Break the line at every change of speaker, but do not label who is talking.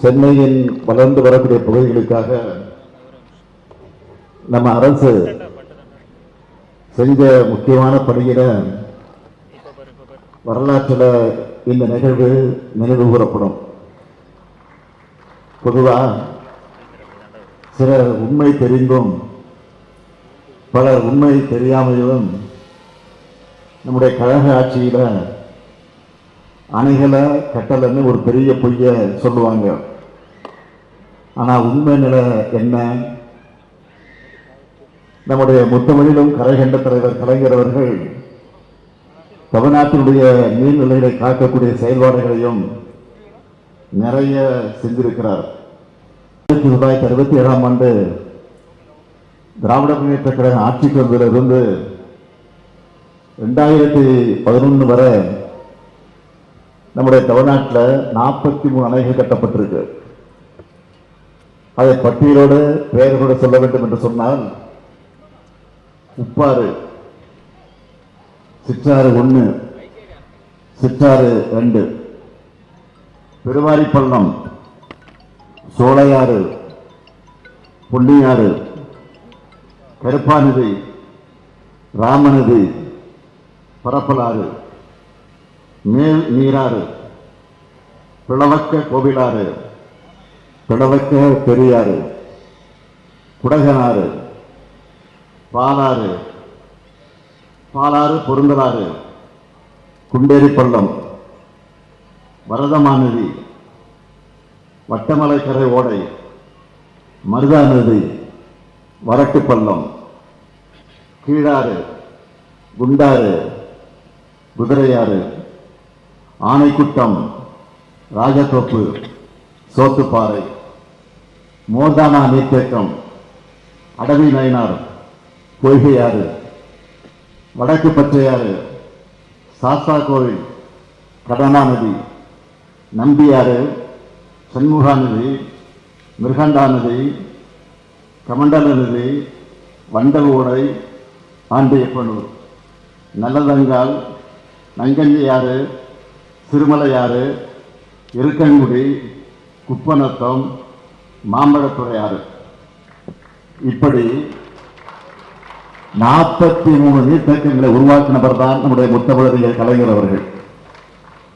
சென்னையின் வளர்ந்து வரக்கூடிய பகுதிகளுக்காக நம்ம அரசு செஞ்ச முக்கியமான பணியில வரலாற்றில் இந்த நிகழ்வு நினைவு கூறப்படும். பொதுவா சில உண்மை தெரிந்தும் பலர் உண்மை தெரியாமையும் நம்முடைய கழக ஆட்சியில அணைகளை கட்டலன்னு ஒரு பெரிய பொய்ய சொல்லுவாங்க. ஆனா உண்மை நிலை என்ன? நம்முடைய முத்தமிழிலும் கரை கண்ட தலைவர் கலைஞர் அவர்கள் தமிழ்நாட்டினுடைய நீர்நிலைகளை காக்கக்கூடிய செயல்பாடுகளையும் நிறைய செஞ்சிருக்கிறார். 1967ஆம் ஆண்டு திராவிட முன்னேற்ற கழக ஆட்சிக்கு வந்ததிலிருந்து 2011 வரை நம்முடைய தமிழ்நாட்டில் 43 அணைகள் கட்டப்பட்டிருக்கு. அதை பட்டியலோடு பெயர்களோடு சொல்ல வேண்டும் என்று சொன்னால், உப்பாறு, சிற்றாறு 1, சிற்றாறு 2, பெருவாரிப்பள்ளம், சோலையாறு, பொன்னியாறு, கருப்பாநதி, ராமநதி, பரப்பலாறு, மேல் நீராறு, பிளவக்க கோவிலாறு, பிளவக்க பெரியாறு, குடகனாறு, பாலாறு, பாலாறு பொருந்தலாறு, குண்டேரி பள்ளம், வரதமாநதி, வட்டமலைக்கரை ஓடை, மருதா நதி, வரட்டு பள்ளம், கீழாறு, குண்டாறு, குதிரையாறு, ஆனைக்குட்டம், ராஜத்தோப்பு, சோத்துப்பாறை, மோர்தானா நீர்த்தேக்கம், அடவி நயினார், பொய்கையாறு, வடக்கு பச்சையாறு, சாஸ்தா கோவில், கடனா நதி, நம்பியாறு, சண்முகா நதி, மிருகண்டா நதி, கமண்டல நதி, வண்டல் ஓடை, ஆண்டியப்பனூர், நல்லதங்கால், நங்கஞ்சியாறு, சிறுமலையாறு, இருக்கன்குடி, குப்பநத்தம், மாம்பழத்துறையாறு, இப்படி 43 நீர்த்தேக்கங்களை உருவாக்கினவர் தான் நம்முடைய முத்தமிழறிஞர் கலைஞர் அவர்கள்.